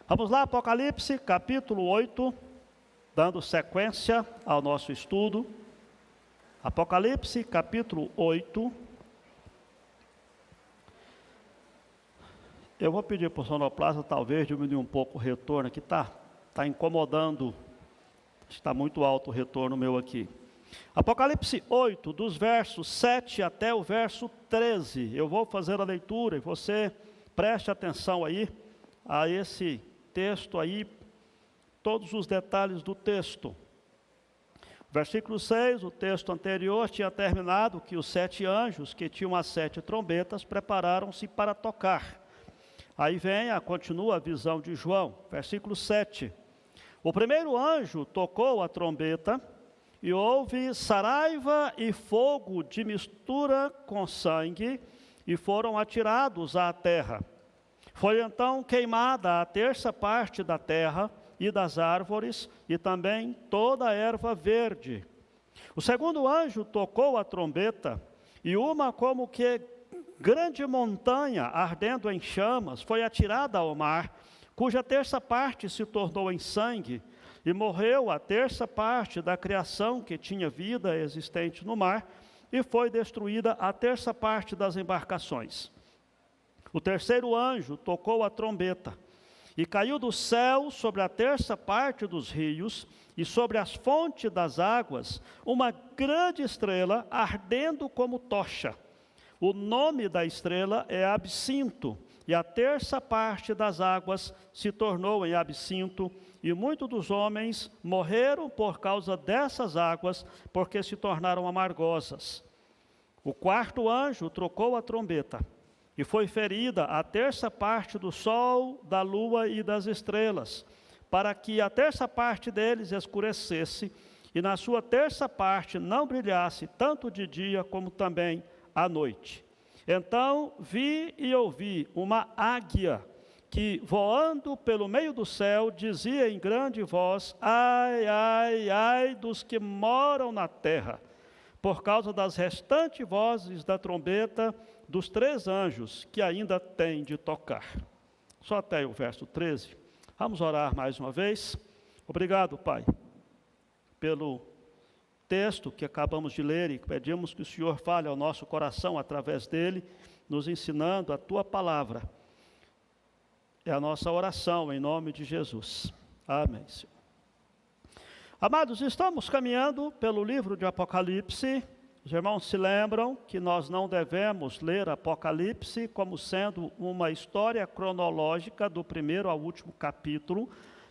Vamos lá, Apocalipse, capítulo 8, dando sequência ao nosso estudo. Apocalipse, capítulo 8. Eu vou pedir para o sonoplasta, talvez, diminuir um pouco o retorno aqui, tá incomodando, está muito alto o retorno meu aqui. Apocalipse 8, dos versos 7 até o verso 13. Eu vou fazer a leitura e você preste atenção aí a esse texto aí, todos os detalhes do texto. Versículo 6, o texto anterior tinha terminado que os 7 anjos que tinham as 7 trombetas prepararam-se para tocar. Aí continua a visão de João, versículo 7. O primeiro anjo tocou a trombeta e houve saraiva e fogo de mistura com sangue e foram atirados à terra. Foi então queimada a terça parte da terra e das árvores, e também toda a erva verde. O segundo anjo tocou a trombeta, e uma como que grande montanha, ardendo em chamas, foi atirada ao mar, cuja terça parte se tornou em sangue, e morreu a terça parte da criação que tinha vida existente no mar, e foi destruída a terça parte das embarcações. O terceiro anjo tocou a trombeta, e caiu do céu sobre a terça parte dos rios, e sobre as fontes das águas, uma grande estrela ardendo como tocha. O nome da estrela é Absinto, e a terça parte das águas se tornou em absinto, e muitos dos homens morreram por causa dessas águas, porque se tornaram amargosas. O quarto anjo tocou a trombeta, e foi ferida a terça parte do sol, da lua e das estrelas, para que a terça parte deles escurecesse, e na sua terça parte não brilhasse tanto de dia como também à noite. Então vi e ouvi uma águia, que voando pelo meio do céu, dizia em grande voz: ai, ai, ai dos que moram na terra, por causa das restantes vozes da trombeta dos 3 anjos que ainda têm de tocar. Só até o verso 13. Vamos orar mais uma vez. Obrigado, Pai, pelo texto que acabamos de ler, e pedimos que o Senhor fale ao nosso coração através dele, nos ensinando a Tua palavra. É a nossa oração em nome de Jesus. Amém, Senhor. Amados, estamos caminhando pelo livro de Apocalipse. Os irmãos se lembram que nós não devemos ler Apocalipse como sendo uma história cronológica do primeiro ao último capítulo.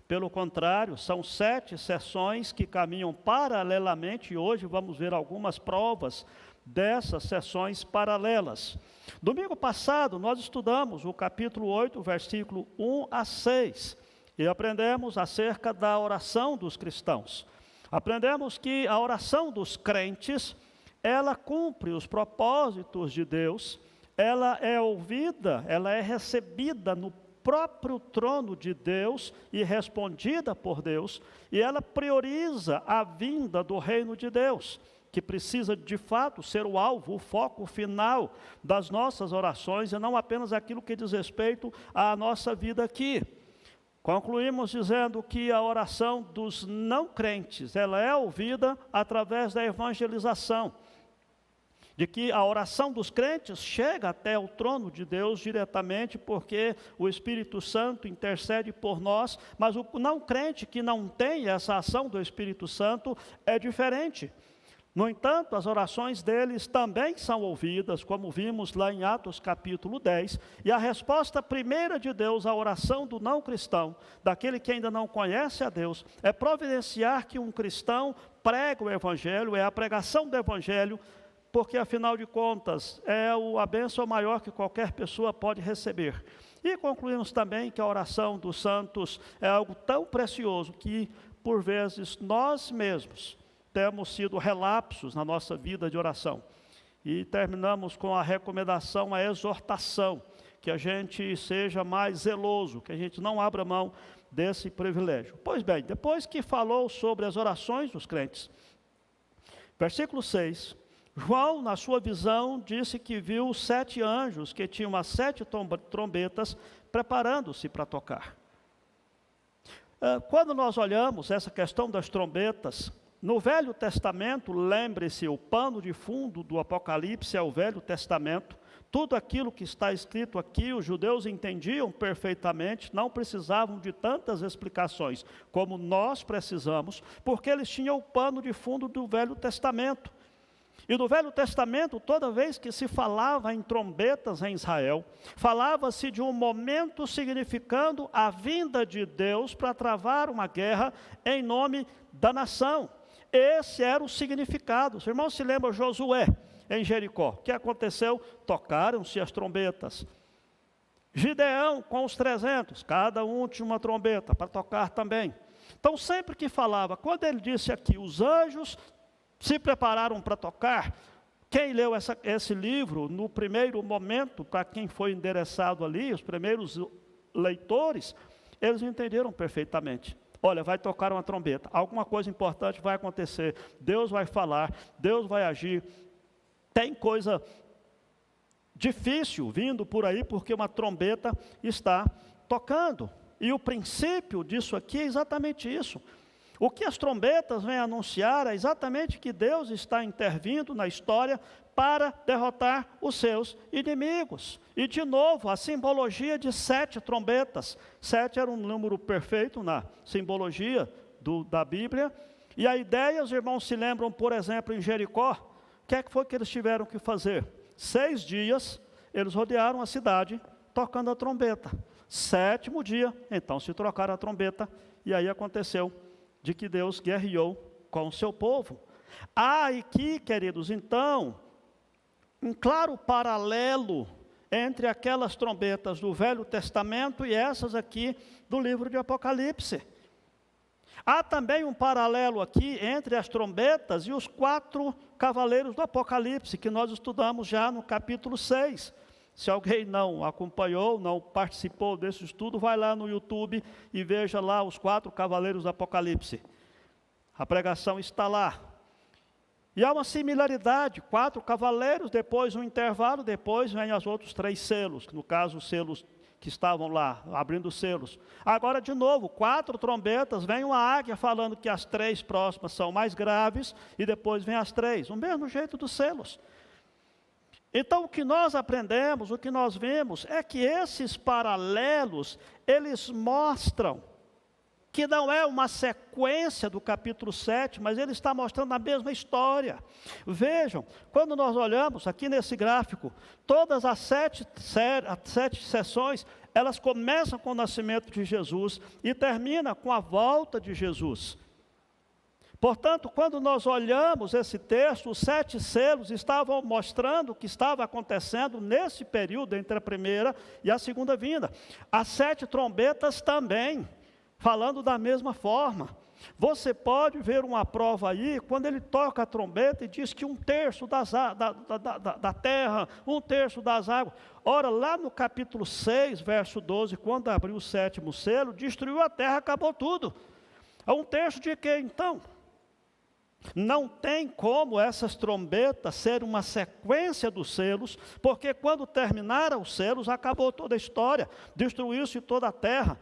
Pelo contrário, são 7 sessões que caminham paralelamente, e hoje vamos ver algumas provas dessas sessões paralelas. Domingo passado, nós estudamos o capítulo 8, versículo 1 a 6, e aprendemos acerca da oração dos cristãos. Aprendemos que a oração dos crentes, ela cumpre os propósitos de Deus, ela é ouvida, ela é recebida no próprio trono de Deus e respondida por Deus, e ela prioriza a vinda do reino de Deus, que precisa de fato ser o alvo, o foco final das nossas orações, e não apenas aquilo que diz respeito à nossa vida aqui. Concluímos dizendo que a oração dos não crentes, ela é ouvida através da evangelização, de que a oração dos crentes chega até o trono de Deus diretamente, porque o Espírito Santo intercede por nós, mas o não crente que não tem essa ação do Espírito Santo é diferente. No entanto, as orações deles também são ouvidas, como vimos lá em Atos capítulo 10, e a resposta primeira de Deus à oração do não cristão, daquele que ainda não conhece a Deus, é providenciar que um cristão pregue o Evangelho, é a pregação do Evangelho, porque afinal de contas é a bênção maior que qualquer pessoa pode receber. E concluímos também que a oração dos santos é algo tão precioso que, por vezes, nós mesmos temos sido relapsos na nossa vida de oração. E terminamos com a recomendação, a exortação, que a gente seja mais zeloso, que a gente não abra mão desse privilégio. Pois bem, depois que falou sobre as orações dos crentes, Versículo 6. João, na sua visão, disse que viu 7 anjos que tinham as 7 trombetas preparando-se para tocar. Quando nós olhamos essa questão das trombetas, no Velho Testamento, lembre-se, o pano de fundo do Apocalipse é o Velho Testamento. Tudo aquilo que está escrito aqui, os judeus entendiam perfeitamente, não precisavam de tantas explicações como nós precisamos, porque eles tinham o pano de fundo do Velho Testamento. E no Velho Testamento, toda vez que se falava em trombetas em Israel, falava-se de um momento significando a vinda de Deus para travar uma guerra em nome da nação. Esse era o significado. Os irmãos se lembram Josué em Jericó. O que aconteceu? Tocaram-se as trombetas. Gideão com os 300, cada um tinha uma trombeta para tocar também. Então sempre que falava, quando ele disse aqui, os anjos se prepararam para tocar, quem leu esse livro, no primeiro momento, para quem foi endereçado ali, os primeiros leitores, eles entenderam perfeitamente. Olha, vai tocar uma trombeta, alguma coisa importante vai acontecer, Deus vai falar, Deus vai agir. Tem coisa difícil vindo por aí, porque uma trombeta está tocando. E o princípio disso aqui é exatamente isso. O que as trombetas vêm anunciar é exatamente que Deus está intervindo na história para derrotar os seus inimigos. E de novo, a simbologia de 7 trombetas. 7 era um número perfeito na simbologia da Bíblia. E a ideia, os irmãos se lembram, por exemplo, em Jericó, o que é que foi que eles tiveram que fazer? 6 dias, eles rodearam a cidade tocando a trombeta. 7º dia, então se trocaram a trombeta, e aí aconteceu de que Deus guerreou com o seu povo. Há aqui, queridos, então, um claro paralelo entre aquelas trombetas do Velho Testamento e essas aqui do livro de Apocalipse. Há também um paralelo aqui entre as trombetas e os 4 cavaleiros do Apocalipse, que nós estudamos já no capítulo 6. Se alguém não acompanhou, não participou desse estudo, vai lá no YouTube e veja lá os 4 cavaleiros do Apocalipse. A pregação está lá. E há uma similaridade, 4 cavaleiros, depois um intervalo, depois vem os outros 3 selos, no caso os selos que estavam lá, abrindo os selos. Agora de novo, 4 trombetas, vem uma águia falando que as 3 próximas são mais graves, e depois vem as 3, o mesmo jeito dos selos. Então, o que nós aprendemos, o que nós vemos, é que esses paralelos, eles mostram que não é uma sequência do capítulo 7, mas ele está mostrando a mesma história. Vejam, quando nós olhamos aqui nesse gráfico, todas as 7 sessões, elas começam com o nascimento de Jesus e terminam com a volta de Jesus. Portanto, quando nós olhamos esse texto, os 7 selos estavam mostrando o que estava acontecendo nesse período entre a primeira e a segunda vinda. As 7 trombetas também, falando da mesma forma. Você pode ver uma prova aí, quando ele toca a trombeta e diz que 1/3 da terra, 1/3 das águas. Ora, lá no capítulo 6, verso 12, quando abriu o 7º selo, destruiu a terra, acabou tudo. 1/3 de quê então? Não tem como essas trombetas ser uma sequência dos selos, porque quando terminaram os selos, acabou toda a história, destruiu-se toda a terra.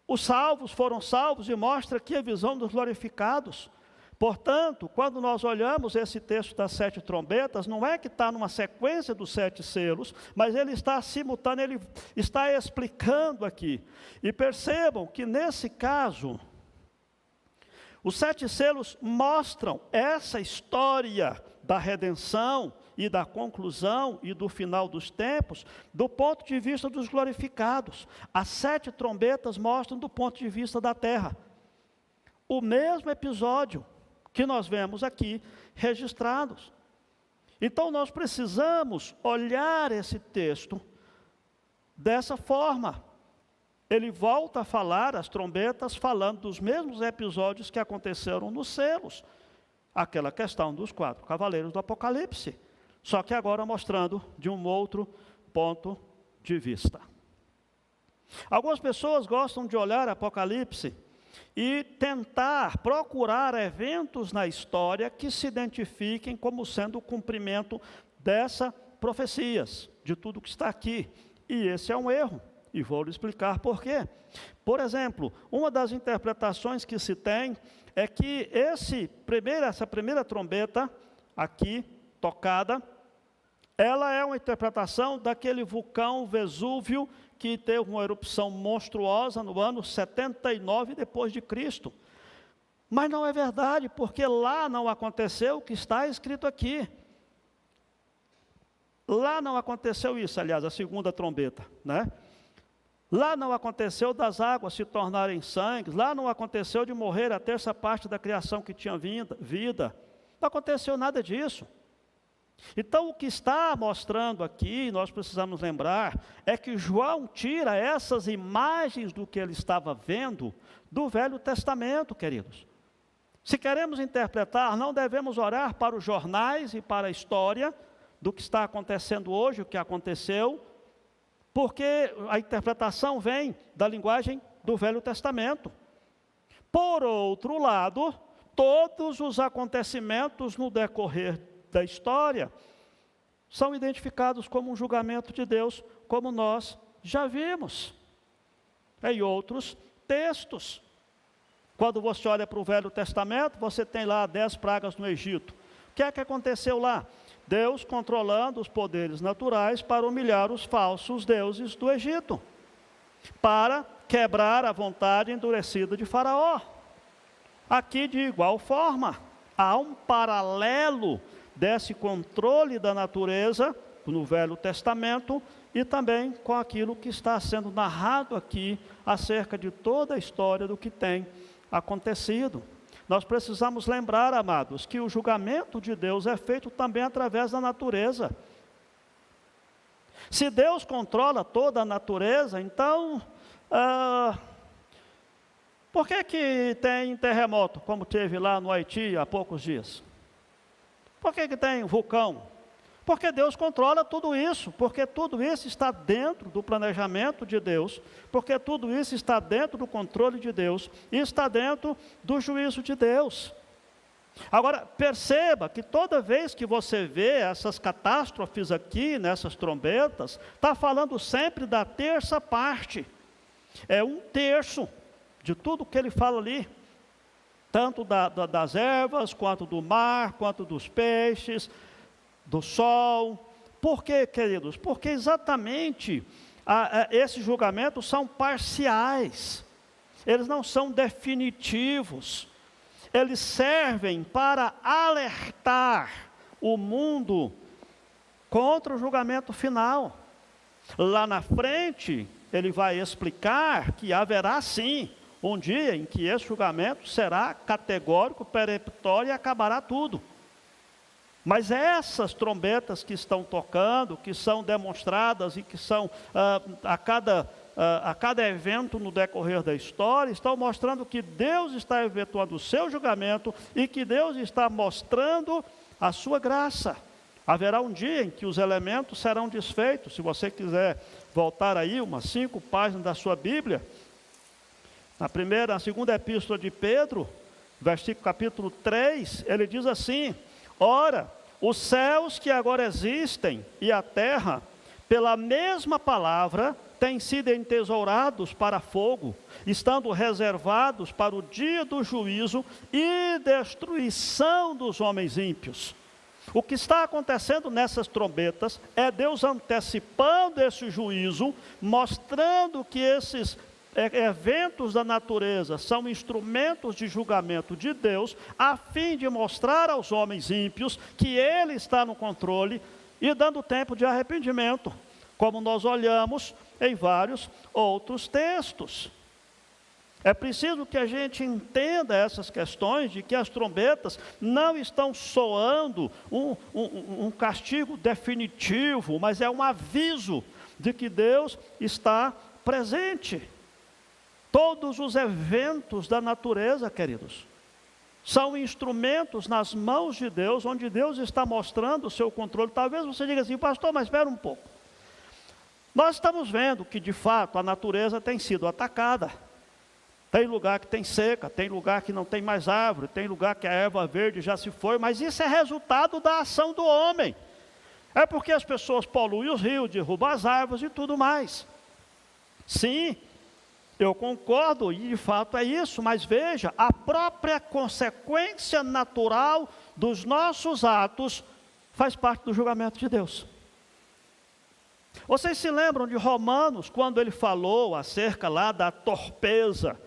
Os salvos foram salvos e mostra aqui a visão dos glorificados. Portanto, quando nós olhamos esse texto das 7 trombetas, não é que está numa sequência dos 7 selos, mas ele está simultâneo, ele está explicando aqui. E percebam que nesse caso, os 7 selos mostram essa história da redenção e da conclusão e do final dos tempos, do ponto de vista dos glorificados. As 7 trombetas mostram do ponto de vista da terra. O mesmo episódio que nós vemos aqui registrados. Então nós precisamos olhar esse texto dessa forma. Ele volta a falar, as trombetas, falando dos mesmos episódios que aconteceram nos selos. Aquela questão dos 4 cavaleiros do Apocalipse. Só que agora mostrando de um outro ponto de vista. Algumas pessoas gostam de olhar Apocalipse e tentar procurar eventos na história que se identifiquem como sendo o cumprimento dessas profecias, de tudo que está aqui. E esse é um erro, e vou lhe explicar por quê. Por exemplo, uma das interpretações que se tem é que essa primeira trombeta aqui, tocada, ela é uma interpretação daquele vulcão Vesúvio que teve uma erupção monstruosa no ano 79 depois de Cristo. Mas não é verdade, porque lá não aconteceu o que está escrito aqui. Lá não aconteceu isso, aliás, a segunda trombeta, né? Lá não aconteceu das águas se tornarem sangue, lá não aconteceu de morrer a terça parte da criação que tinha vida. Não aconteceu nada disso. Então, o que está mostrando aqui, nós precisamos lembrar, é que João tira essas imagens do que ele estava vendo do Velho Testamento, queridos. Se queremos interpretar, não devemos olhar para os jornais e para a história do que está acontecendo hoje, o que aconteceu, porque a interpretação vem da linguagem do Velho Testamento. Por outro lado, todos os acontecimentos no decorrer da história são identificados como um julgamento de Deus, como nós já vimos em outros textos. Quando você olha para o Velho Testamento, você tem lá 10 pragas no Egito. O que é que aconteceu lá? Deus controlando os poderes naturais para humilhar os falsos deuses do Egito, para quebrar a vontade endurecida de Faraó. Aqui, de igual forma, há um paralelo desse controle da natureza no Velho Testamento e também com aquilo que está sendo narrado aqui acerca de toda a história do que tem acontecido. Nós precisamos lembrar, amados, que o julgamento de Deus é feito também através da natureza. Se Deus controla toda a natureza, então, por que tem terremoto, como teve lá no Haiti há poucos dias? Por que tem vulcão? Porque Deus controla tudo isso, porque tudo isso está dentro do planejamento de Deus, porque tudo isso está dentro do controle de Deus, e está dentro do juízo de Deus. Agora, perceba que toda vez que você vê essas catástrofes aqui, nessas trombetas, está falando sempre da terça parte. É 1/3 de tudo que ele fala ali. Tanto das ervas, quanto do mar, quanto dos peixes, do sol. Por quê, queridos? Porque exatamente esses julgamentos são parciais. Eles não são definitivos. Eles servem para alertar o mundo contra o julgamento final. Lá na frente, ele vai explicar que haverá sim um dia em que esse julgamento será categórico, peremptório e acabará tudo. Mas essas trombetas que estão tocando, que são demonstradas e que são a cada evento no decorrer da história, estão mostrando que Deus está efetuando o seu julgamento e que Deus está mostrando a sua graça. Haverá um dia em que os elementos serão desfeitos. Se você quiser voltar aí umas 5 páginas da sua Bíblia, na segunda epístola de Pedro, capítulo 3, ele diz assim: ora, os céus que agora existem e a terra, pela mesma palavra, têm sido entesourados para fogo, estando reservados para o dia do juízo e destruição dos homens ímpios. O que está acontecendo nessas trombetas é Deus antecipando esse juízo, mostrando que esses eventos da natureza são instrumentos de julgamento de Deus, a fim de mostrar aos homens ímpios que Ele está no controle e dando tempo de arrependimento, como nós olhamos em vários outros textos. É preciso que a gente entenda essas questões de que as trombetas não estão soando um castigo definitivo, mas é um aviso de que Deus está presente. Todos os eventos da natureza, queridos, são instrumentos nas mãos de Deus, onde Deus está mostrando o seu controle. Talvez você diga assim: pastor, mas espera um pouco. Nós estamos vendo que de fato a natureza tem sido atacada. Tem lugar que tem seca, tem lugar que não tem mais árvore, tem lugar que a erva verde já se foi, mas isso é resultado da ação do homem. É porque as pessoas poluem os rios, derrubam as árvores e tudo mais. Sim, eu concordo, e de fato é isso, mas veja, a própria consequência natural dos nossos atos faz parte do julgamento de Deus. Vocês se lembram de Romanos, quando ele falou acerca lá da torpeza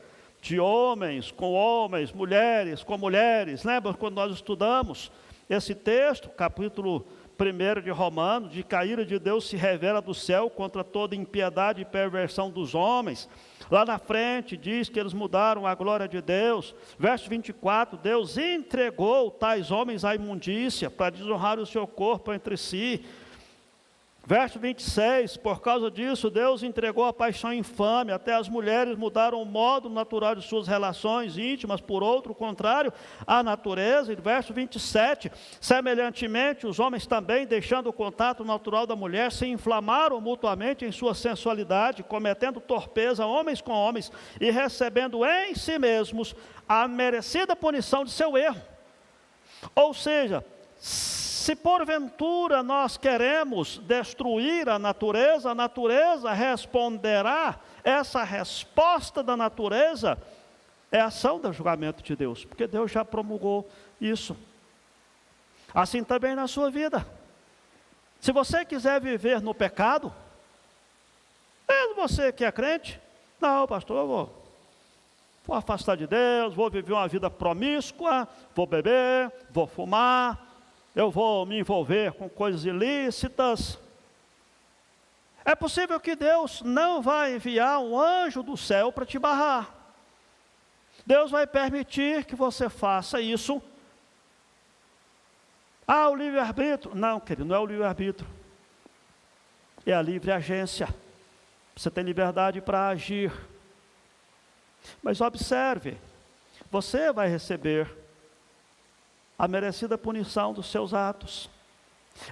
de homens com homens, mulheres com mulheres? Lembra quando nós estudamos esse texto, capítulo 1 de Romanos, de que a ira de Deus se revela do céu contra toda impiedade e perversão dos homens. Lá na frente diz que eles mudaram a glória de Deus. Verso 24, Deus entregou tais homens à imundícia para desonrar o seu corpo entre si. Verso 26, por causa disso, Deus entregou a paixão infame, até as mulheres mudaram o modo natural de suas relações íntimas, por outro contrário, à natureza. E verso 27, semelhantemente, os homens também, deixando o contato natural da mulher, se inflamaram mutuamente em sua sensualidade, cometendo torpeza homens com homens, e recebendo em si mesmos a merecida punição de seu erro. Ou seja, se porventura nós queremos destruir a natureza responderá, essa resposta da natureza é a ação do julgamento de Deus, porque Deus já promulgou isso. Assim também na sua vida. Se você quiser viver no pecado, mesmo você que é crente, não, pastor, eu vou afastar de Deus, vou viver uma vida promíscua, vou beber, vou fumar, eu vou me envolver com coisas ilícitas. É possível que Deus não vai enviar um anjo do céu para te barrar. Deus vai permitir que você faça isso. O livre-arbítrio. Não, querido, não é o livre-arbítrio. É a livre agência. Você tem liberdade para agir. Mas observe, você vai receber a merecida punição dos seus atos.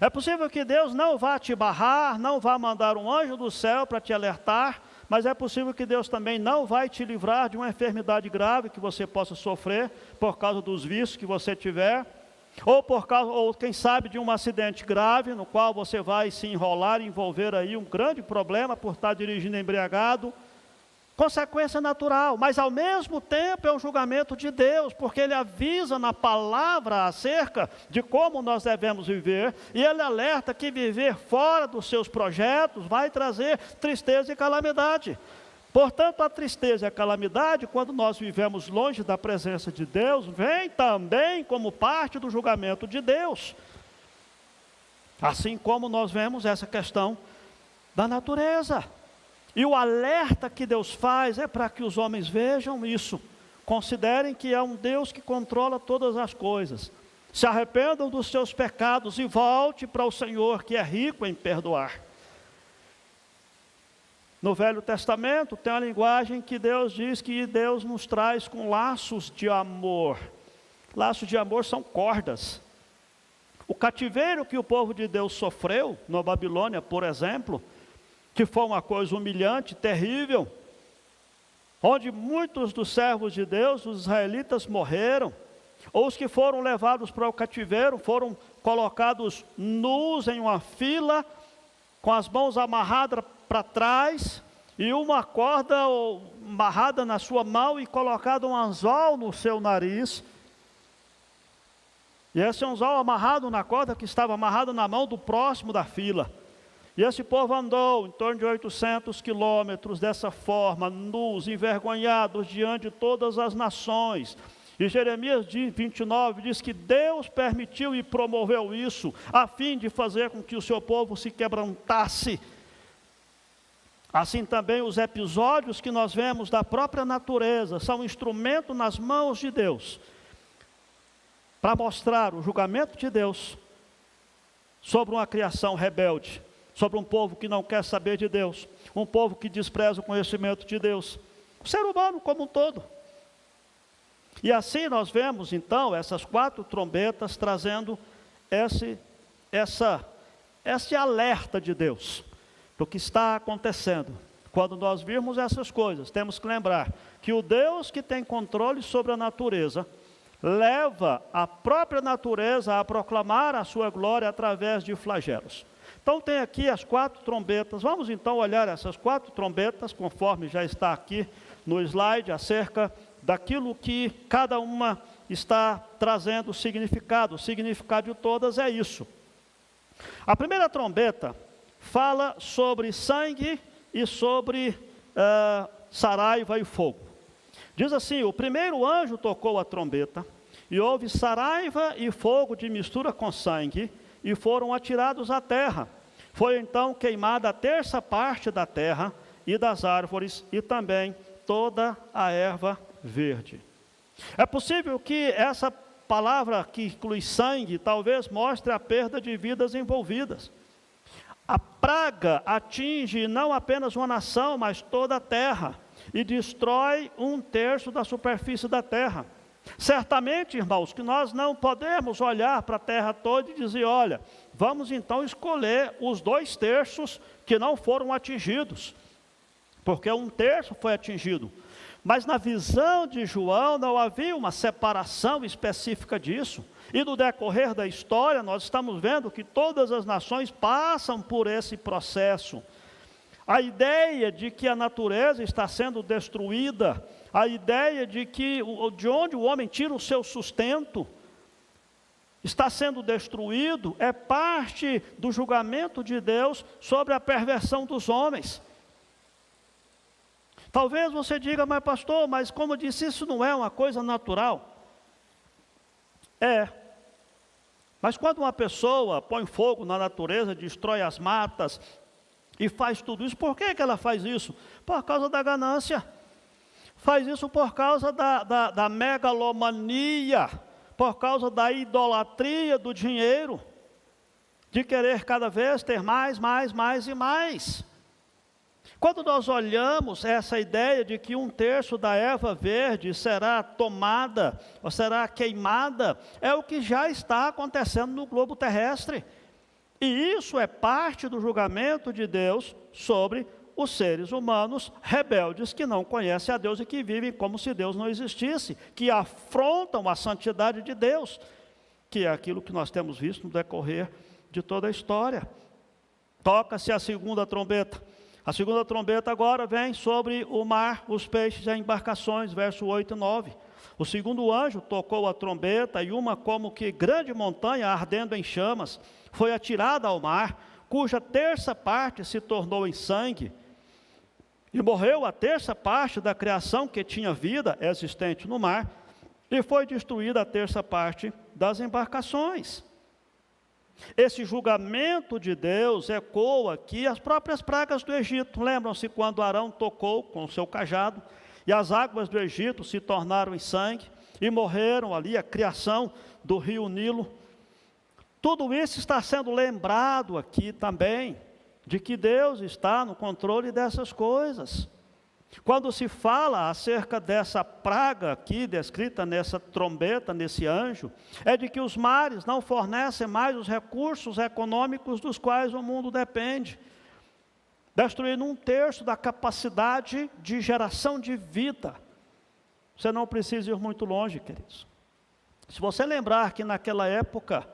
É possível que Deus não vá te barrar, não vá mandar um anjo do céu para te alertar, mas é possível que Deus também não vai te livrar de uma enfermidade grave que você possa sofrer por causa dos vícios que você tiver, ou quem sabe de um acidente grave no qual você vai se enrolar e envolver aí um grande problema por estar dirigindo embriagado. Consequência natural, mas ao mesmo tempo é um julgamento de Deus, porque Ele avisa na palavra acerca de como nós devemos viver, e Ele alerta que viver fora dos seus projetos vai trazer tristeza e calamidade. Portanto, a tristeza e a calamidade, quando nós vivemos longe da presença de Deus, vem também como parte do julgamento de Deus. Assim como nós vemos essa questão da natureza. E o alerta que Deus faz é para que os homens vejam isso, considerem que é um Deus que controla todas as coisas, se arrependam dos seus pecados e volte para o Senhor, que é rico em perdoar. No Velho Testamento tem uma linguagem que Deus diz que Deus nos traz com laços de amor. Laços de amor são cordas. O cativeiro que o povo de Deus sofreu, na Babilônia, por exemplo, que foi uma coisa humilhante, terrível, onde muitos dos servos de Deus, os israelitas, morreram, ou os que foram levados para o cativeiro, foram colocados nus em uma fila, com as mãos amarradas para trás, e uma corda amarrada na sua mão, e colocado um anzol no seu nariz, e esse anzol amarrado na corda, que estava amarrado na mão do próximo da fila. E esse povo andou em torno de 800 quilômetros dessa forma, nus, envergonhados diante de todas as nações. E Jeremias 29 diz que Deus permitiu e promoveu isso, a fim de fazer com que o seu povo se quebrantasse. Assim também os episódios que nós vemos da própria natureza, são um instrumento nas mãos de Deus, para mostrar o julgamento de Deus sobre uma criação rebelde, sobre um povo que não quer saber de Deus, um povo que despreza o conhecimento de Deus, o ser humano como um todo. E assim nós vemos então essas 4 trombetas trazendo esse alerta de Deus, do que está acontecendo, Quando nós virmos essas coisas, temos que lembrar que o Deus que tem controle sobre a natureza, leva a própria natureza a proclamar a sua glória através de flagelos. Então tem aqui as 4 trombetas. Vamos então olhar essas 4 trombetas, conforme já está aqui no slide, acerca daquilo que cada uma está trazendo significado. O significado de todas é isso. A primeira trombeta fala sobre sangue e sobre saraiva e fogo. Diz assim: o primeiro anjo tocou a trombeta, e houve saraiva e fogo de mistura com sangue, e foram atirados à terra. Foi então queimada a 3ª parte da terra e das árvores, e também toda a erva verde. É possível que essa palavra que inclui sangue, talvez mostre a perda de vidas envolvidas. A praga atinge não apenas uma nação, mas toda a terra, e destrói 1/3 da superfície da terra. Certamente, irmãos, que nós não podemos olhar para a terra toda e dizer: olha, vamos então escolher os 2/3 que não foram atingidos, porque 1/3 foi atingido. Mas na visão de João não havia uma separação específica disso. E no decorrer da história nós estamos vendo que todas as nações passam por esse processo. A ideia de que a natureza está sendo destruída, a ideia de que de onde o homem tira o seu sustento está sendo destruído, é parte do julgamento de Deus sobre a perversão dos homens. Talvez você diga: mas pastor, mas como eu disse, isso não é uma coisa natural. É. Mas quando uma pessoa põe fogo na natureza, destrói as matas e faz tudo isso, por que ela faz isso? Por causa da ganância. Faz isso por causa da megalomania, por causa da idolatria do dinheiro, de querer cada vez ter mais e mais. Quando nós olhamos essa ideia de que 1/3 da erva verde será tomada, ou será queimada, é o que já está acontecendo no globo terrestre. E isso é parte do julgamento de Deus sobre os seres humanos rebeldes que não conhecem a Deus e que vivem como se Deus não existisse, que afrontam a santidade de Deus, que é aquilo que nós temos visto no decorrer de toda a história. Toca-se a 2ª trombeta. A 2ª trombeta agora vem sobre o mar, os peixes e as embarcações, verso 8 e 9. O 2º anjo tocou a trombeta, e uma como que grande montanha ardendo em chamas foi atirada ao mar, cuja 3ª parte se tornou em sangue. E morreu a 3ª parte da criação que tinha vida existente no mar, e foi destruída a 3ª parte das embarcações. Esse julgamento de Deus ecoa aqui as próprias pragas do Egito. Lembram-se quando Arão tocou com o seu cajado, e as águas do Egito se tornaram em sangue, e morreram ali a criação do rio Nilo. Tudo isso está sendo lembrado aqui também, de que Deus está no controle dessas coisas. Quando se fala acerca dessa praga aqui, descrita nessa trombeta, nesse anjo, é de que os mares não fornecem mais os recursos econômicos dos quais o mundo depende, destruindo 1/3 da capacidade de geração de vida. Você não precisa ir muito longe, queridos. Se você lembrar que naquela época,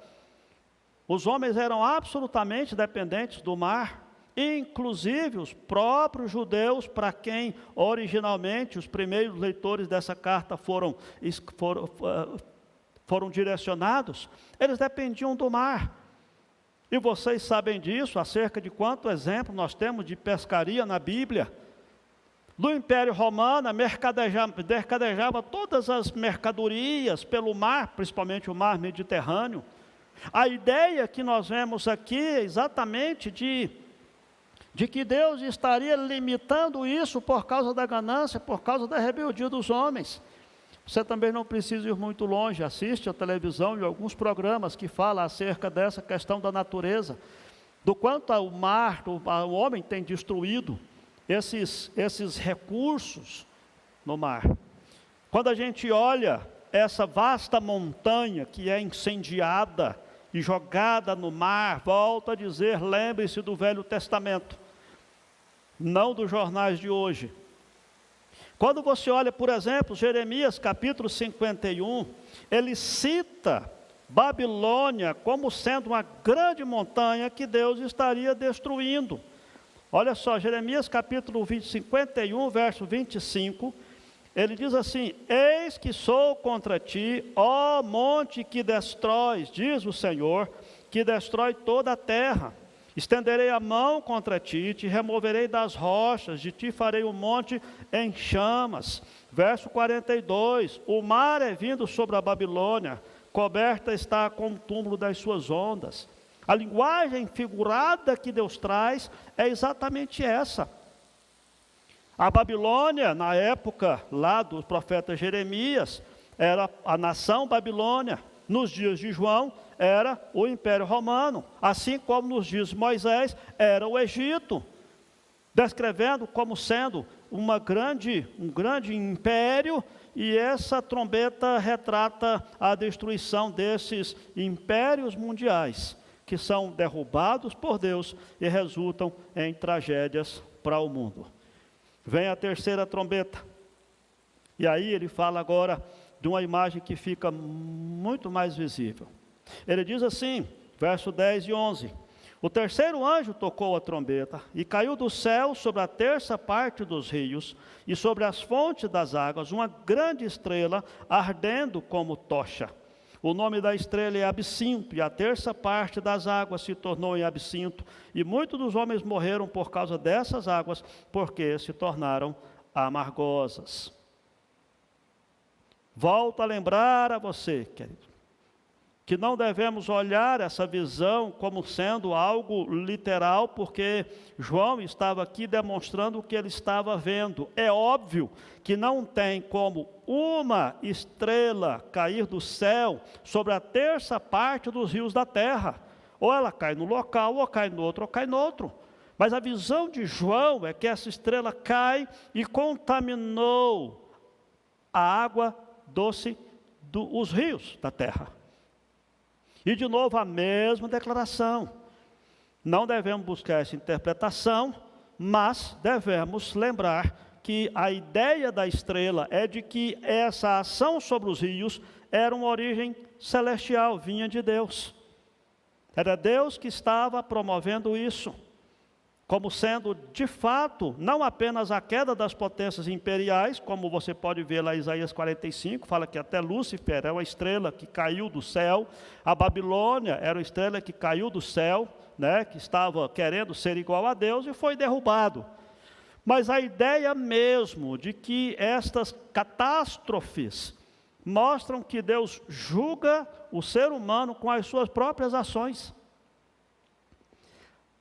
os homens eram absolutamente dependentes do mar, inclusive os próprios judeus, para quem originalmente os primeiros leitores dessa carta foram direcionados, eles dependiam do mar. E vocês sabem disso, acerca de quanto exemplo nós temos de pescaria na Bíblia. No Império Romano, mercadejava todas as mercadorias pelo mar, principalmente o mar Mediterrâneo. A ideia que nós vemos aqui é exatamente de que Deus estaria limitando isso por causa da ganância, por causa da rebeldia dos homens. Você também não precisa ir muito longe, assiste a televisão e alguns programas que falam acerca dessa questão da natureza, do quanto o mar, o homem tem destruído esses recursos no mar. Quando a gente olha essa vasta montanha que é incendiada e jogada no mar, volto a dizer, lembre-se do Velho Testamento. não dos jornais de hoje. Quando você olha, por exemplo, Jeremias capítulo 51, ele cita Babilônia como sendo uma grande montanha que Deus estaria destruindo. Olha só, Jeremias capítulo 51, verso 25, ele diz assim: eis que sou contra ti, ó monte que destróis, diz o Senhor, que destrói toda a terra. Estenderei a mão contra ti, te removerei das rochas, de ti farei um monte em chamas. Verso 42, o mar é vindo sobre a Babilônia, coberta está com o túmulo das suas ondas. A linguagem figurada que Deus traz é exatamente essa. A Babilônia, na época lá do profeta Jeremias, era a nação Babilônia. Nos dias de João, era o Império Romano, assim como nos dias de Moisés, era o Egito, descrevendo como sendo um grande império, e essa trombeta retrata a destruição desses impérios mundiais, que são derrubados por Deus e resultam em tragédias para o mundo. Vem a terceira trombeta, e aí ele fala agora de uma imagem que fica muito mais visível. Ele diz assim, verso 10 e 11: o terceiro anjo tocou a trombeta, e caiu do céu sobre a terça parte dos rios, e sobre as fontes das águas, uma grande estrela, ardendo como tocha. O nome da estrela é Absinto, e a terça parte das águas se tornou em absinto, e muitos dos homens morreram por causa dessas águas, porque se tornaram amargosas. Volto a lembrar a você, querido, que não devemos olhar essa visão como sendo algo literal, porque João estava aqui demonstrando o que ele estava vendo. É óbvio que não tem como uma estrela cair do céu sobre a terça parte dos rios da terra. Ou ela cai no local, ou cai no outro, ou cai no outro. Mas a visão de João é que essa estrela cai e contaminou a água doce dos rios da terra. E de novo a mesma declaração. Não devemos buscar essa interpretação, mas devemos lembrar que a ideia da estrela é de que essa ação sobre os rios era uma origem celestial, vinha de Deus. Era Deus que estava promovendo isso, como sendo, de fato, não apenas a queda das potências imperiais, como você pode ver lá em Isaías 45, fala que até Lúcifer é uma estrela que caiu do céu, a Babilônia era uma estrela que caiu do céu, né, que estava querendo ser igual a Deus e foi derrubado. Mas a ideia mesmo de que estas catástrofes mostram que Deus julga o ser humano com as suas próprias ações.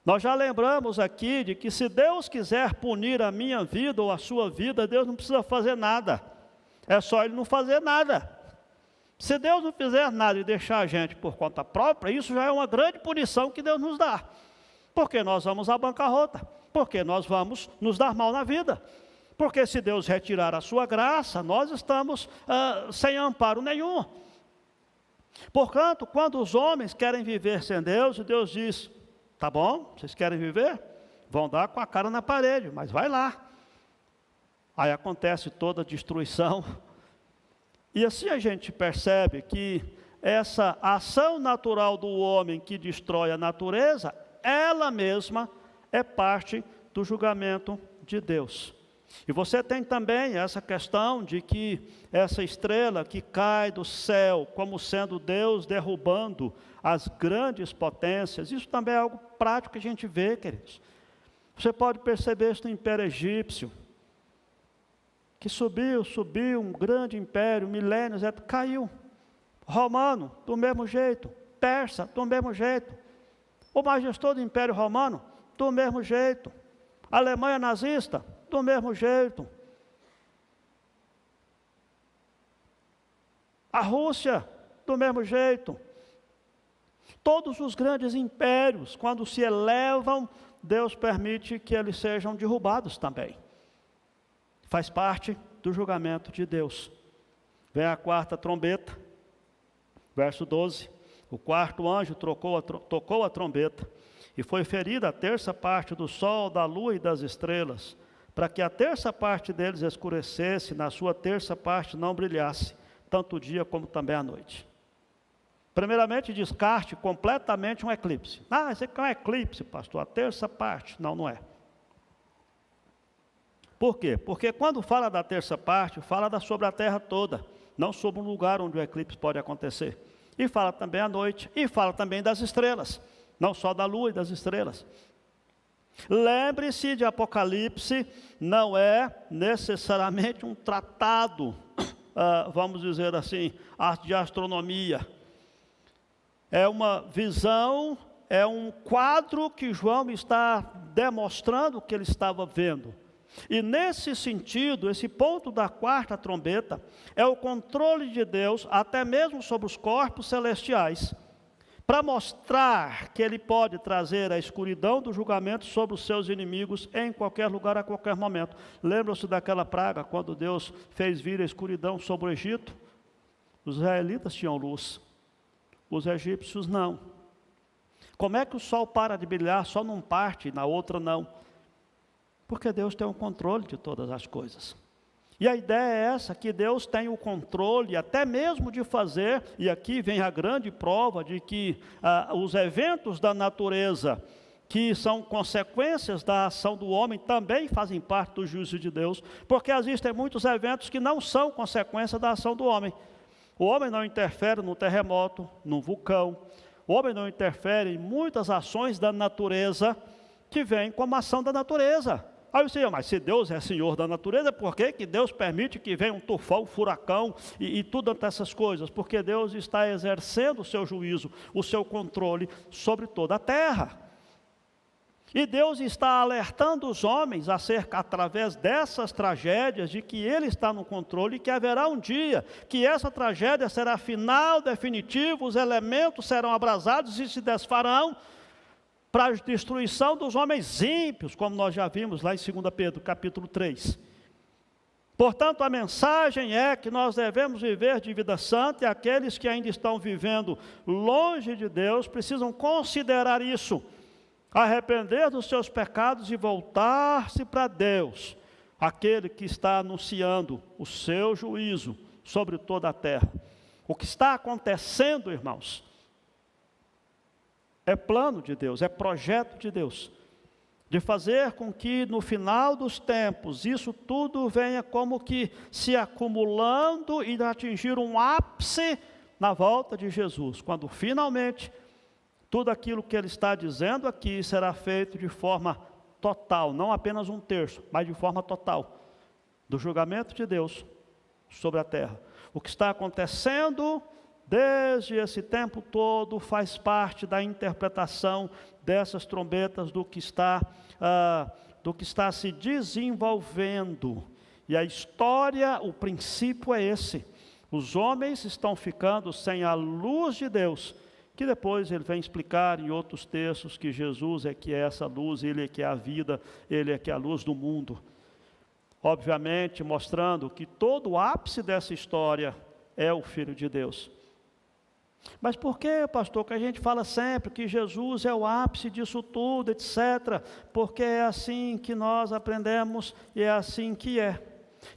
Nós já lembramos aqui de que se Deus quiser punir a minha vida ou a sua vida, Deus não precisa fazer nada. É só Ele não fazer nada. Se Deus não fizer nada e deixar a gente por conta própria, isso já é uma grande punição que Deus nos dá. Porque nós vamos à bancarrota. Porque nós vamos nos dar mal na vida. Porque se Deus retirar a sua graça, nós estamos sem amparo nenhum. Portanto, quando os homens querem viver sem Deus, Deus diz: tá bom, vocês querem viver? Vão dar com a cara na parede, mas vai lá. Aí acontece toda a destruição. E assim a gente percebe que essa ação natural do homem que destrói a natureza, ela mesma é parte do julgamento de Deus. E você tem também essa questão de que essa estrela que cai do céu, como sendo Deus derrubando as grandes potências, isso também é algo prático que a gente vê, queridos. Você pode perceber isso no Império Egípcio, que subiu um grande império, milênios, caiu. Romano, do mesmo jeito. Persa, do mesmo jeito. O majestoso Império Romano, do mesmo jeito. Alemanha nazista, do mesmo jeito. A Rússia, do mesmo jeito. Todos os grandes impérios, quando se elevam, Deus permite que eles sejam derrubados também. Faz parte do julgamento de Deus. Vem a quarta trombeta, verso 12. O quarto anjo tocou a trombeta, E foi ferida a terça parte do sol, da lua e das estrelas, para que a terça parte deles escurecesse, na sua terça parte não brilhasse, tanto o dia como também a noite. Primeiramente, descarte completamente um eclipse. Ah, isso aqui é um eclipse, pastor, a terça parte. Não, não é. Por quê? Porque quando fala da terça parte, fala sobre a terra toda, não sobre um lugar onde o eclipse pode acontecer. E fala também à noite, e fala também das estrelas, não só da lua e das estrelas. Lembre-se de Apocalipse, não é necessariamente um tratado, vamos dizer assim, de astronomia. É uma visão, é um quadro que João está demonstrando que ele estava vendo. E nesse sentido, esse ponto da quarta trombeta é o controle de Deus, até mesmo sobre os corpos celestiais, para mostrar que Ele pode trazer a escuridão do julgamento sobre os seus inimigos em qualquer lugar, a qualquer momento. Lembram-se daquela praga, quando Deus fez vir a escuridão sobre o Egito? Os israelitas tinham luz, os egípcios não. Como é que o sol para de brilhar só numa parte e na outra não? Porque Deus tem o controle de todas as coisas. E a ideia é essa, que Deus tem o controle até mesmo de fazer, e aqui vem a grande prova de que os eventos da natureza, que são consequências da ação do homem, também fazem parte do juízo de Deus, porque existem muitos eventos que não são consequência da ação do homem. O homem não interfere no terremoto, no vulcão, o homem não interfere em muitas ações da natureza, que vêm como ação da natureza. Aí você diz, mas se Deus é Senhor da natureza, por que Deus permite que venha um tufão, um furacão e tudo essas coisas? Porque Deus está exercendo o seu juízo, o seu controle sobre toda a terra. E Deus está alertando os homens acerca, através dessas tragédias, de que Ele está no controle e que haverá um dia que essa tragédia será final, definitiva, os elementos serão abrasados e se desfarão, para a destruição dos homens ímpios, como nós já vimos lá em 2 Pedro, capítulo 3. Portanto, a mensagem é que nós devemos viver de vida santa, e aqueles que ainda estão vivendo longe de Deus, precisam considerar isso, arrepender dos seus pecados e voltar-se para Deus, aquele que está anunciando o seu juízo sobre toda a terra. O que está acontecendo, irmãos, é plano de Deus, é projeto de Deus, de fazer com que no final dos tempos, isso tudo venha como que se acumulando e atingir um ápice na volta de Jesus, quando finalmente tudo aquilo que Ele está dizendo aqui será feito de forma total, não apenas um terço, mas de forma total, do julgamento de Deus sobre a terra. O que está acontecendo desde esse tempo todo faz parte da interpretação dessas trombetas do que está se desenvolvendo. E a história, o princípio é esse. Os homens estão ficando sem a luz de Deus, que depois ele vem explicar em outros textos que Jesus é que é essa luz, Ele é que é a vida, Ele é que é a luz do mundo. Obviamente mostrando que todo o ápice dessa história é o Filho de Deus. Mas por que, pastor, que a gente fala sempre que Jesus é o ápice disso tudo, etc. Porque é assim que nós aprendemos e é assim que é.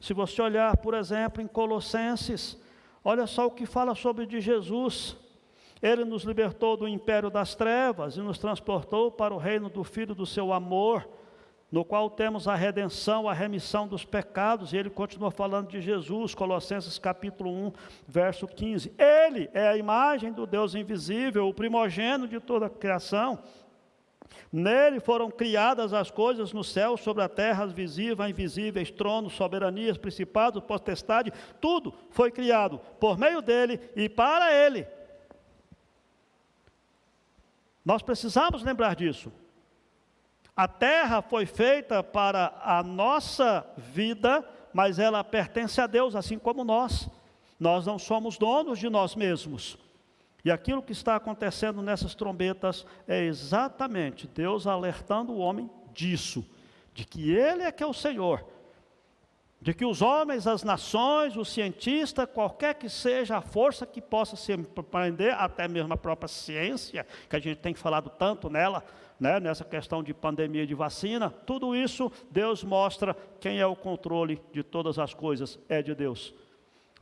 Se você olhar, por exemplo, em Colossenses, olha só o que fala sobre de Jesus. Ele nos libertou do império das trevas e nos transportou para o reino do Filho do seu amor, no qual temos a redenção, a remissão dos pecados, e ele continua falando de Jesus, Colossenses capítulo 1, verso 15. Ele é a imagem do Deus invisível, o primogênito de toda a criação. Nele foram criadas as coisas no céu, sobre a terra, as visíveis, invisíveis, tronos, soberanias, principados, potestade, tudo foi criado por meio dele e para ele. Nós precisamos lembrar disso. A terra foi feita para a nossa vida, mas ela pertence a Deus, assim como nós. Nós não somos donos de nós mesmos. E aquilo que está acontecendo nessas trombetas é exatamente Deus alertando o homem disso, de que Ele é que é o Senhor. de que os homens, as nações, os cientistas, qualquer que seja a força que possa se prender, até mesmo a própria ciência, que a gente tem falado tanto nela, né, nessa questão de pandemia de vacina, tudo isso Deus mostra quem é o controle de todas as coisas, é de Deus.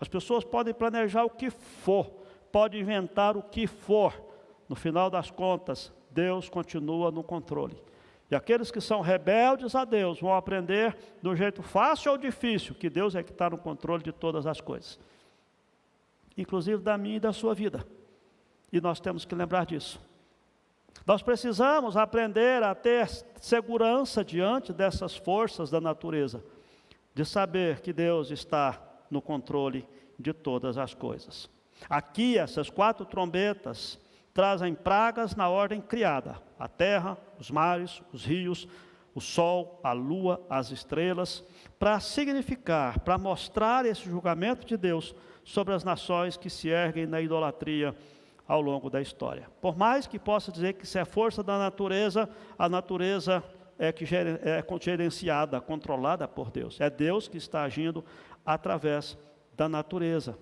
As pessoas podem planejar o que for, podem inventar o que for, no final das contas, Deus continua no controle. E aqueles que são rebeldes a Deus vão aprender do jeito fácil ou difícil, que Deus é que está no controle de todas as coisas. Inclusive da minha e da sua vida. E nós temos que lembrar disso. Nós precisamos aprender a ter segurança diante dessas forças da natureza, de saber que Deus está no controle de todas as coisas. Aqui, essas 4 trombetas trazem pragas na ordem criada: a terra, os mares, os rios, o sol, a lua, as estrelas, para significar, para mostrar esse julgamento de Deus sobre as nações que se erguem na idolatria ao longo da história. Por mais que possa dizer que isso é força da natureza, a natureza é gerenciada, controlada por Deus. É Deus que está agindo através da natureza.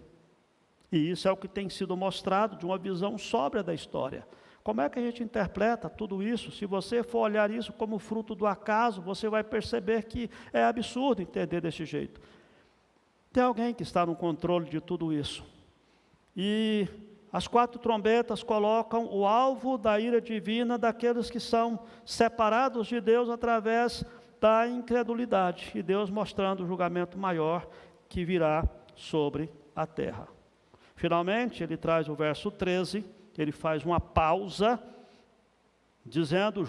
E isso é o que tem sido mostrado de uma visão sóbria da história. Como é que a gente interpreta tudo isso? Se você for olhar isso como fruto do acaso, você vai perceber que é absurdo entender desse jeito. Tem alguém que está no controle de tudo isso. E as 4 trombetas colocam o alvo da ira divina daqueles que são separados de Deus através da incredulidade. E Deus mostrando o julgamento maior que virá sobre a terra. Finalmente, ele traz o verso 13, ele faz uma pausa, dizendo,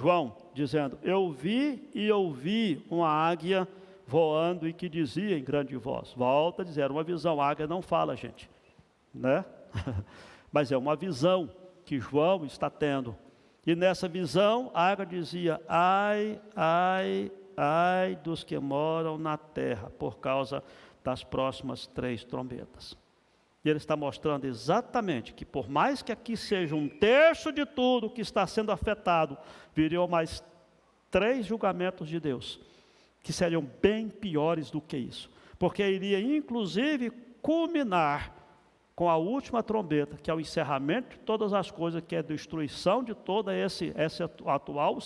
eu vi e ouvi uma águia voando e que dizia em grande voz. Volta a dizer, uma visão, a águia não fala, gente, né? Mas é uma visão que João está tendo. E nessa visão, a águia dizia, ai, ai, ai dos que moram na terra, por causa das próximas 3 trombetas. E ele está mostrando exatamente que por mais que aqui seja 1/3 de tudo que está sendo afetado, viriam mais 3 julgamentos de Deus, que seriam bem piores do que isso. Porque iria inclusive culminar com a última trombeta, que é o encerramento de todas as coisas, que é a destruição de toda essa atual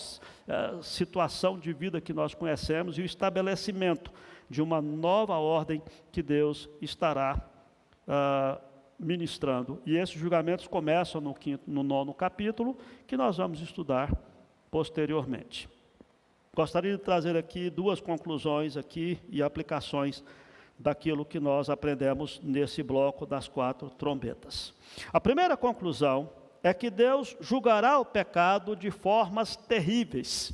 situação de vida que nós conhecemos e o estabelecimento de uma nova ordem que Deus estará ministrando. E esses julgamentos começam no 9º capítulo, que nós vamos estudar posteriormente. Gostaria de trazer aqui 2 conclusões aqui e aplicações daquilo que nós aprendemos nesse bloco das 4 trombetas. A primeira conclusão é que Deus julgará o pecado de formas terríveis.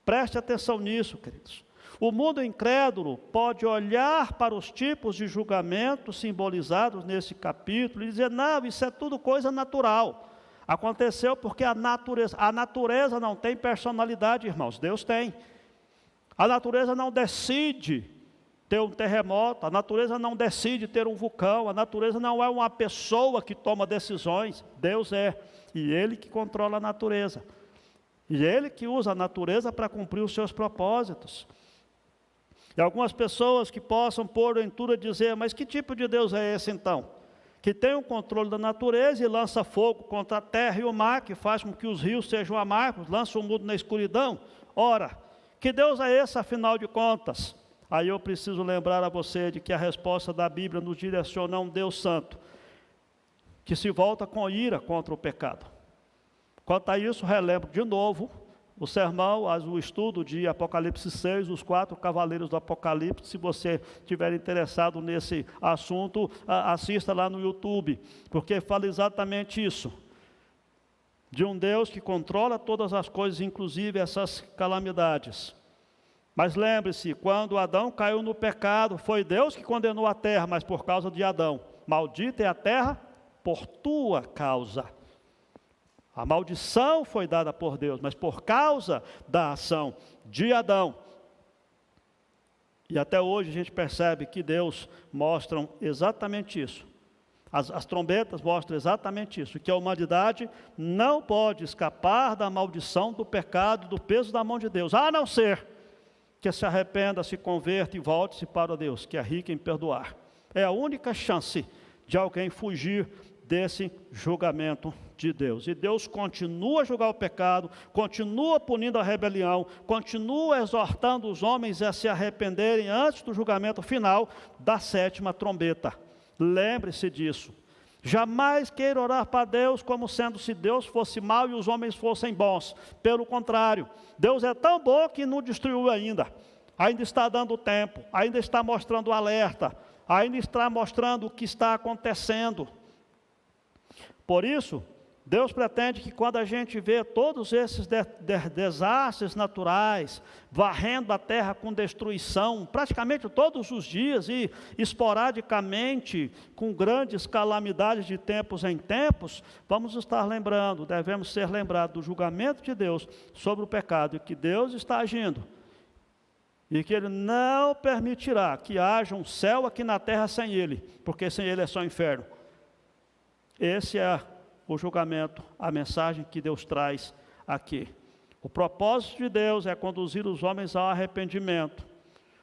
Preste atenção nisso, queridos. O mundo incrédulo pode olhar para os tipos de julgamento simbolizados nesse capítulo e dizer, não, isso é tudo coisa natural. Aconteceu porque a natureza não tem personalidade, irmãos, Deus tem. A natureza não decide ter um terremoto, a natureza não decide ter um vulcão, a natureza não é uma pessoa que toma decisões, Deus é, e Ele que controla a natureza. E Ele que usa a natureza para cumprir os seus propósitos. E algumas pessoas que possam, porventura, dizer, mas que tipo de Deus é esse então? Que tem o controle da natureza e lança fogo contra a terra e o mar, que faz com que os rios sejam amargos, lança o mundo na escuridão. Ora, que Deus é esse, afinal de contas? Aí eu preciso lembrar a você de que a resposta da Bíblia nos direciona a um Deus santo, que se volta com ira contra o pecado. Quanto a isso, relembro de novo o sermão, o estudo de Apocalipse 6, os 4 cavaleiros do Apocalipse. Se você estiver interessado nesse assunto, assista lá no YouTube, porque fala exatamente isso. De um Deus que controla todas as coisas, inclusive essas calamidades. Mas lembre-se, quando Adão caiu no pecado, foi Deus que condenou a terra, mas por causa de Adão. Maldita é a terra por tua causa. A maldição foi dada por Deus, mas por causa da ação de Adão. E até hoje a gente percebe que Deus mostra exatamente isso. As trombetas mostram exatamente isso, que a humanidade não pode escapar da maldição do pecado, do peso da mão de Deus, a não ser que se arrependa, se converta e volte-se para Deus, que é rico em perdoar. É a única chance de alguém fugir desse julgamento de Deus. E Deus continua a julgar o pecado, continua punindo a rebelião, continua exortando os homens a se arrependerem antes do julgamento final da 7ª trombeta. Lembre-se disso. Jamais queira orar para Deus como sendo se Deus fosse mau e os homens fossem bons. Pelo contrário, Deus é tão bom que não destruiu ainda. Ainda está dando tempo, ainda está mostrando alerta, ainda está mostrando o que está acontecendo. Por isso, Deus pretende que quando a gente vê todos esses desastres naturais, varrendo a terra com destruição, praticamente todos os dias e esporadicamente, com grandes calamidades de tempos em tempos, vamos estar lembrando, devemos ser lembrados do julgamento de Deus sobre o pecado, e que Deus está agindo, e que Ele não permitirá que haja um céu aqui na terra sem Ele, porque sem Ele é só inferno. Esse é o julgamento, a mensagem que Deus traz aqui. O propósito de Deus é conduzir os homens ao arrependimento.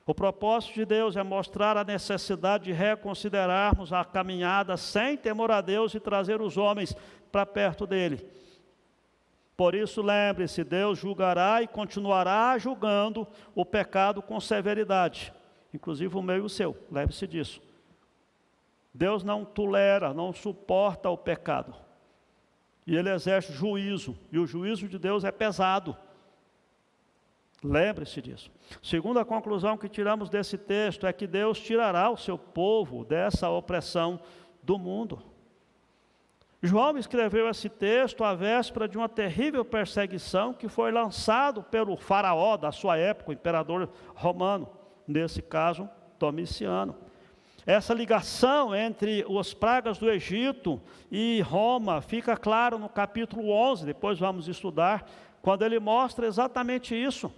O propósito de Deus é mostrar a necessidade de reconsiderarmos a caminhada sem temor a Deus e trazer os homens para perto dEle. Por isso, lembre-se, Deus julgará e continuará julgando o pecado com severidade, inclusive o meu e o seu, lembre-se disso. Deus não tolera, não suporta o pecado. E Ele exerce juízo, e o juízo de Deus é pesado. Lembre-se disso. Segunda conclusão que tiramos desse texto é que Deus tirará o seu povo dessa opressão do mundo. João escreveu esse texto à véspera de uma terrível perseguição que foi lançado pelo faraó da sua época, o imperador romano, nesse caso, Domiciano. Essa ligação entre as pragas do Egito e Roma fica claro no capítulo 11, depois vamos estudar, quando ele mostra exatamente isso.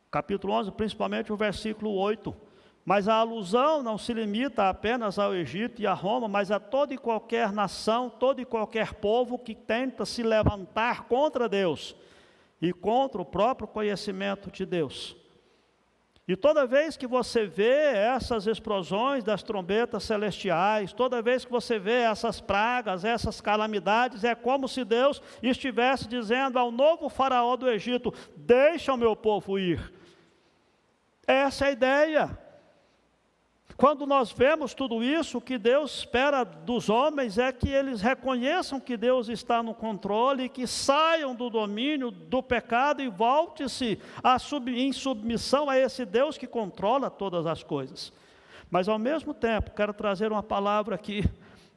Capítulo 11, principalmente o versículo 8. Mas a alusão não se limita apenas ao Egito e a Roma, mas a toda e qualquer nação, todo e qualquer povo que tenta se levantar contra Deus e contra o próprio conhecimento de Deus. E toda vez que você vê essas explosões das trombetas celestiais, toda vez que você vê essas pragas, essas calamidades, é como se Deus estivesse dizendo ao novo faraó do Egito: deixa o meu povo ir. Essa é a ideia. Quando nós vemos tudo isso, o que Deus espera dos homens é que eles reconheçam que Deus está no controle, e que saiam do domínio do pecado e volte-se em submissão a esse Deus que controla todas as coisas. Mas ao mesmo tempo, quero trazer uma palavra aqui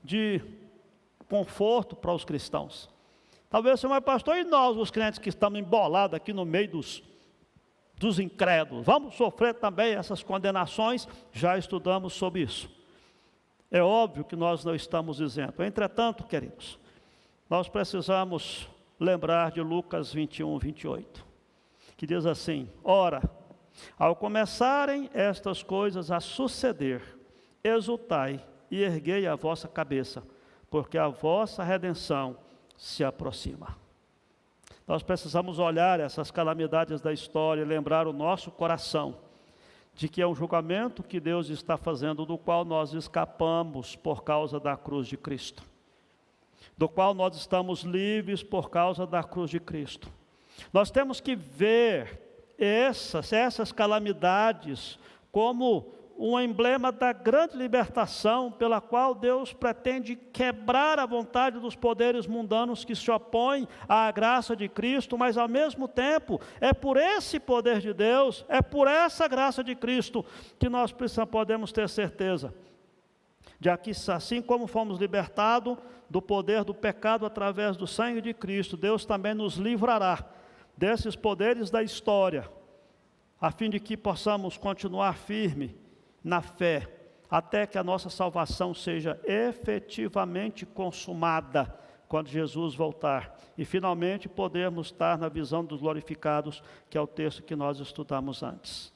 de conforto para os cristãos. Talvez você, mas pastor, e nós os crentes que estamos embolados aqui no meio dos incrédulos, vamos sofrer também essas condenações? Já estudamos sobre isso. É óbvio que nós não estamos isentos. Entretanto, queridos, nós precisamos lembrar de Lucas 21, 28, que diz assim: ora, ao começarem estas coisas a suceder, exultai e erguei a vossa cabeça, porque a vossa redenção se aproxima. Nós precisamos olhar essas calamidades da história e lembrar o nosso coração de que é um julgamento que Deus está fazendo, do qual nós escapamos por causa da cruz de Cristo, do qual nós estamos livres por causa da cruz de Cristo. Nós temos que ver essas calamidades como um emblema da grande libertação pela qual Deus pretende quebrar a vontade dos poderes mundanos que se opõem à graça de Cristo, mas ao mesmo tempo é por esse poder de Deus, é por essa graça de Cristo que nós podemos ter certeza de que, assim como fomos libertados do poder do pecado através do sangue de Cristo, Deus também nos livrará desses poderes da história, a fim de que possamos continuar firme na fé, até que a nossa salvação seja efetivamente consumada, quando Jesus voltar, e finalmente podermos estar na visão dos glorificados, que é o texto que nós estudamos antes.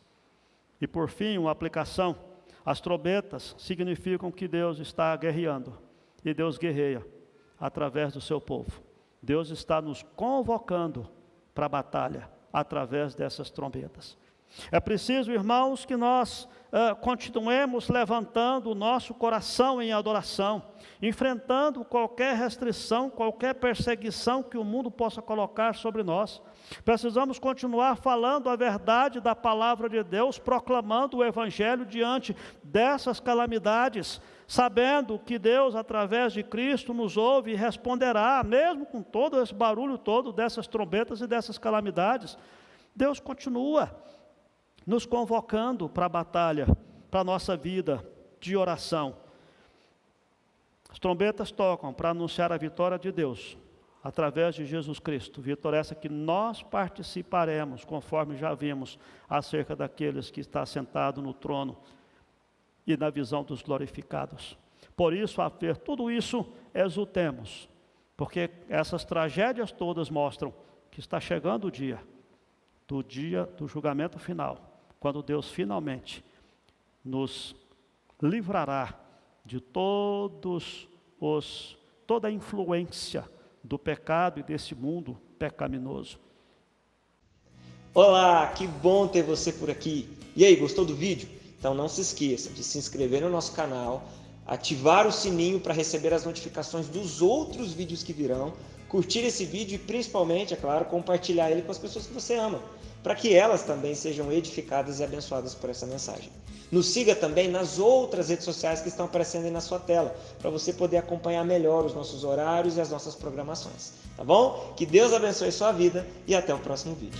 E por fim, uma aplicação: as trombetas significam que Deus está guerreando, e Deus guerreia através do seu povo. Deus está nos convocando para a batalha, através dessas trombetas. É preciso, irmãos, que nós continuemos levantando o nosso coração em adoração, enfrentando qualquer restrição, qualquer perseguição que o mundo possa colocar sobre nós. Precisamos continuar falando a verdade da palavra de Deus, proclamando o Evangelho diante dessas calamidades, sabendo que Deus, através de Cristo, nos ouve e responderá, mesmo com todo esse barulho todo dessas trombetas e dessas calamidades. Deus continua nos convocando para a batalha, para a nossa vida de oração. As trombetas tocam para anunciar a vitória de Deus, através de Jesus Cristo. Vitória essa que nós participaremos, conforme já vimos, acerca daqueles que está sentado no trono e na visão dos glorificados. Por isso, a ver tudo isso, exultemos, porque essas tragédias todas mostram que está chegando o dia do julgamento final, quando Deus finalmente nos livrará de toda a influência do pecado e desse mundo pecaminoso. Olá, que bom ter você por aqui. E aí, gostou do vídeo? Então não se esqueça de se inscrever no nosso canal, ativar o sininho para receber as notificações dos outros vídeos que virão, curtir esse vídeo e principalmente, é claro, compartilhar ele com as pessoas que você ama, para que elas também sejam edificadas e abençoadas por essa mensagem. Nos siga também nas outras redes sociais que estão aparecendo aí na sua tela, para você poder acompanhar melhor os nossos horários e as nossas programações. Tá bom? Que Deus abençoe sua vida e até o próximo vídeo.